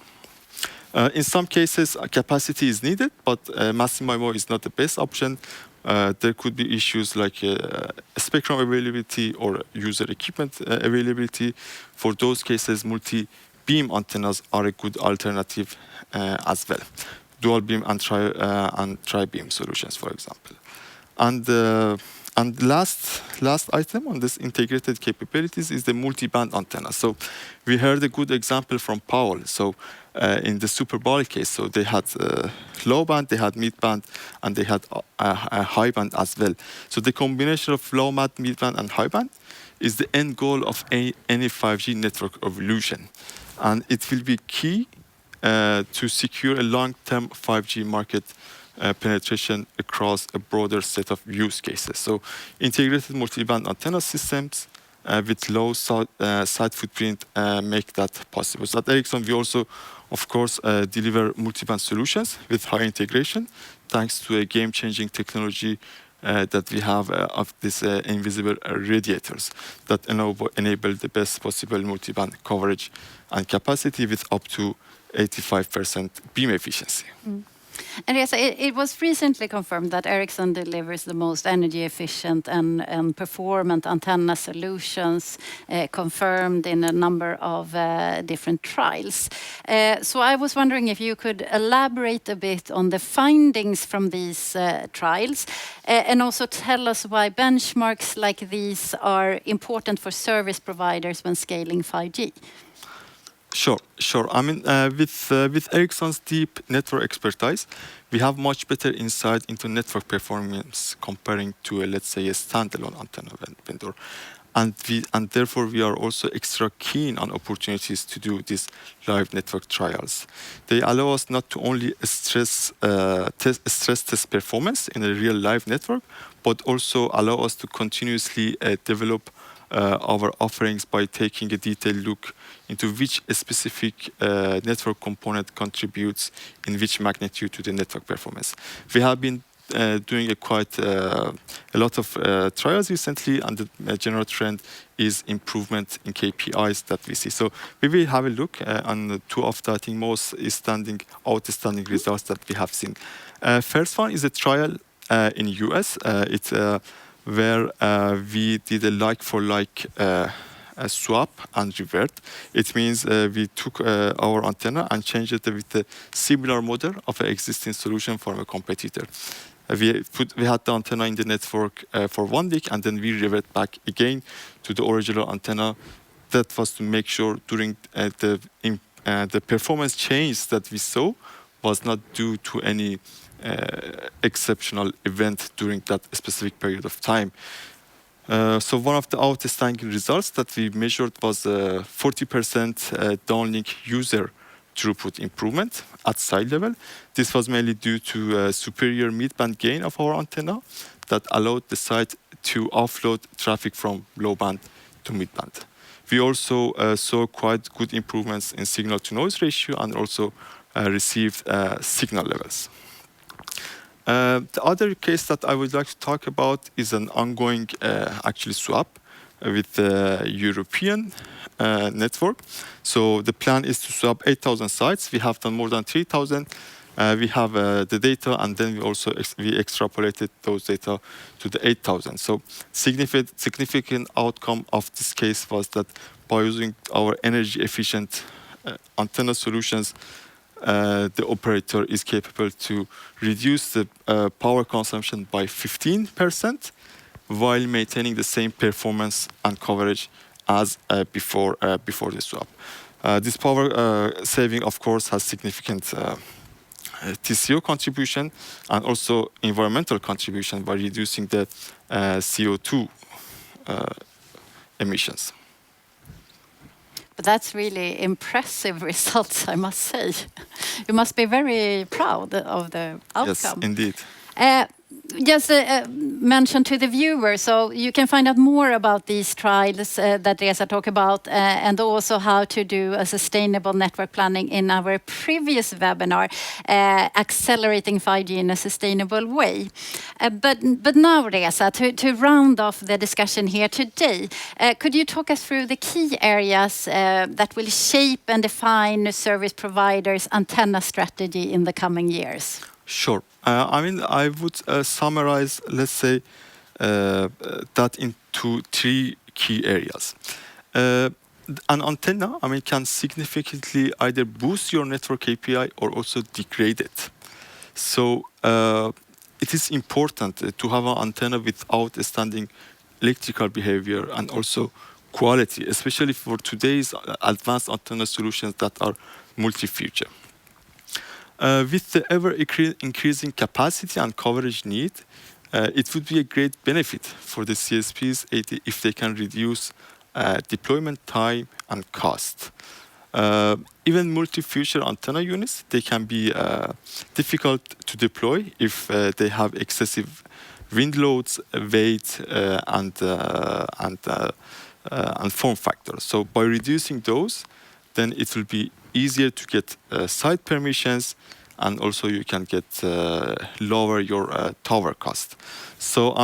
In some cases, capacity is needed, but massive MIMO is not the best option. There could be issues like spectrum availability or user equipment availability. For those cases, multi-beam antennas are a good alternative as well. Dual beam and tri-beam solutions, for example. And last item on this integrated capabilities is the multi-band antenna. So we heard a good example from Paul. So in the Super Bowl case, so they had low band, they had mid band, and they had a high band as well. So the combination of low band, mid band, and high band is the end goal of any 5G network evolution. And it will be key to secure a long-term 5G market penetration across a broader set of use cases. So integrated multi-band antenna systems with low site footprint make that possible. So at Ericsson, we also, of course, deliver multi-band solutions with high integration, thanks to a game-changing technology that we have of these invisible radiators that enable the best possible multi-band coverage and capacity with up to 85% beam efficiency. Mm. And yes, it was recently confirmed that Ericsson delivers the most energy efficient and performant antenna solutions, confirmed in a number of different trials. So I was wondering if you could elaborate a bit on the findings from these trials and also tell us why benchmarks like these are important for service providers when scaling 5G. Sure. With Ericsson's deep network expertise, we have much better insight into network performance comparing to, let's say, a standalone antenna vendor. And therefore, we are also extra keen on opportunities to do these live network trials. They allow us not to only stress test performance in a real live network, but also allow us to continuously develop our offerings by taking a detailed look into which specific network component contributes in which magnitude to the network performance. We have been doing a lot of trials recently, and the general trend is improvement in KPIs that we see. So we will have a look on two of the, I think, most outstanding results that we have seen. First one is a trial in US. It's where we did a like-for-like swap and revert. It means we took our antenna and changed it with a similar model of an existing solution from a competitor. We had the antenna in the network for 1 week, and then we revert back again to the original antenna. That was to make sure during the performance change that we saw was not due to any exceptional event during that specific period of time. So one of the outstanding results that we measured was 40% downlink user throughput improvement at site level. This was mainly due to superior mid-band gain of our antenna that allowed the site to offload traffic from low band to mid-band. We also saw quite good improvements in signal-to-noise ratio and also received signal levels. The other case that I would like to talk about is an ongoing actually swap with the European network. So the plan is to swap 8,000 sites. We have done more than 3,000. We have the data, and then we extrapolated those data to the 8,000. So significant outcome of this case was that by using our energy efficient antenna solutions, the operator is capable to reduce the power consumption by 15% while maintaining the same performance and coverage as before the swap. This power saving, of course, has significant TCO contribution and also environmental contribution by reducing the CO2 emissions. But that's really impressive results, I must say. You must be very proud of the outcome. Yes, indeed. Just mention to the viewer, so you can find out more about these trials that Reza talked about, and also how to do a sustainable network planning in our previous webinar, accelerating 5G in a sustainable way. But now, Reza, to round off the discussion here today, could you talk us through the key areas that will shape and define service providers' antenna strategy in the coming years? Sure. I would summarize, let's say, that into three key areas. An antenna, can significantly either boost your network KPI or also degrade it. So it is important to have an antenna with outstanding electrical behavior and also quality, especially for today's advanced antenna solutions that are multi-feature. With the ever-increasing capacity and coverage need, it would be a great benefit for the CSPs if they can reduce deployment time and cost. Even multi-feature antenna units, they can be difficult to deploy if they have excessive wind loads, weight, and form factors. So by reducing those, then it will be easier to get site permissions, and also you can get lower your tower cost. So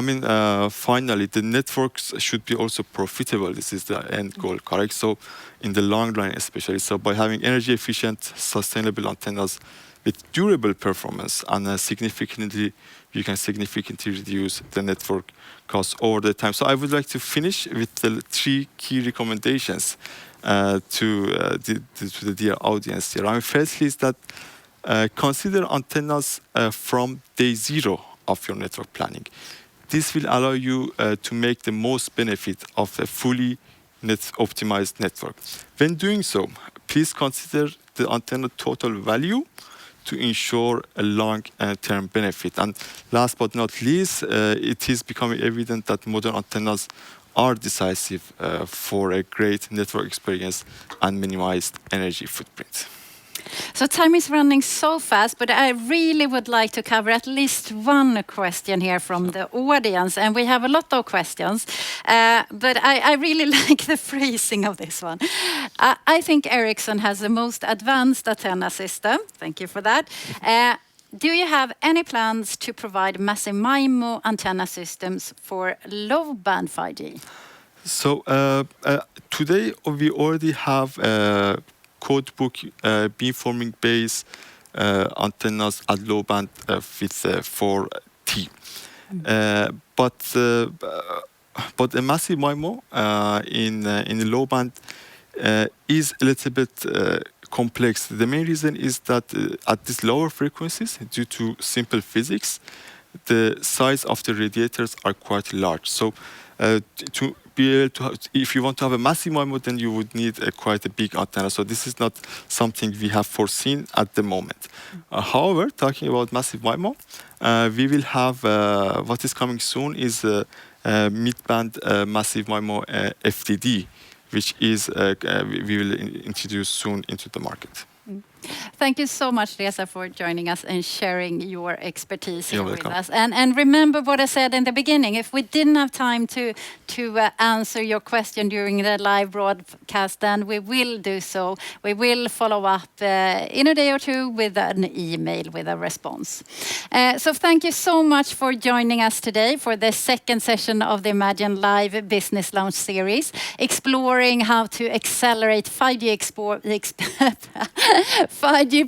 finally, the networks should be also profitable. This is the end goal, correct? So in the long run, especially, so by having energy efficient, sustainable antennas with durable performance, and you can significantly reduce the network costs over the time. So I would like to finish with the three key recommendations to the dear audience here. Firstly, is that consider antennas from day zero of your network planning. This will allow you to make the most benefit of a fully optimized network. When doing so, please consider the antenna total value to ensure a long-term benefit. And last but not least, it is becoming evident that modern antennas are decisive for a great network experience and minimized energy footprint. So time is running so fast, but I really would like to cover at least one question here from the audience. And we have a lot of questions, but I really like the phrasing of this one. I think Ericsson has the most advanced antenna system. Thank you for that. Do you have any plans to provide massive MIMO antenna systems for low-band 5G? So today we already have codebook beamforming based antennas at low band with 4T. But a massive MIMO in the low band is a little bit complex. The main reason is that at these lower frequencies, due to simple physics, the size of the radiators are quite large. So to be able to if you want to have a massive MIMO, then you would need quite a big antenna. So this is not something we have foreseen at the moment. However, talking about massive MIMO, we will have what is coming soon is mid-band massive MIMO FDD, which is we will introduce soon into the market. Thank you so much, Reza, for joining us and sharing your expertise here You're with welcome. us. And remember what I said in the beginning. If we didn't have time to answer your question during the live broadcast, then we will do so. We will follow up in a day or two with an email with a response. So thank you so much for joining us today for the second session of the Imagine Live Business Lounge series, exploring how to accelerate 5G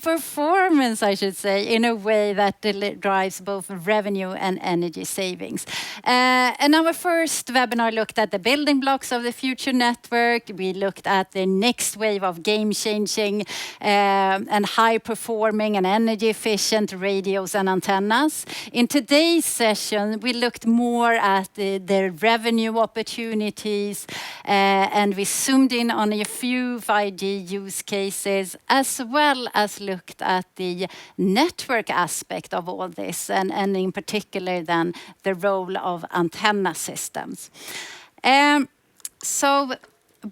performance, I should say, in a way that drives both revenue and energy savings. And our first webinar looked at the building blocks of the future network. We looked at the next wave of game-changing and high-performing and energy-efficient radios and antennas. In today's session, we looked more at the revenue opportunities, and we zoomed in on a few 5G use cases, as well as looked at the network aspect of all this, and in particular then the role of antenna systems. So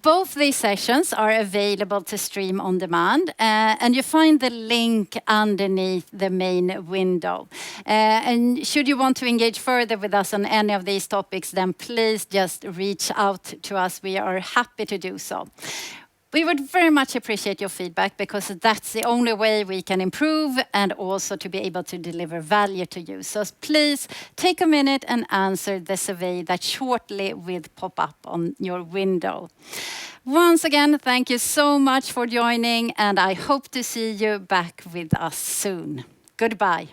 both these sessions are available to stream on demand, and you find the link underneath the main window. And should you want to engage further with us on any of these topics, then please just reach out to us. We are happy to do so. We would very much appreciate your feedback, because that's the only way we can improve and also to be able to deliver value to you. So please take a minute and answer the survey that shortly will pop up on your window. Once again, thank you so much for joining, and I hope to see you back with us soon. Goodbye.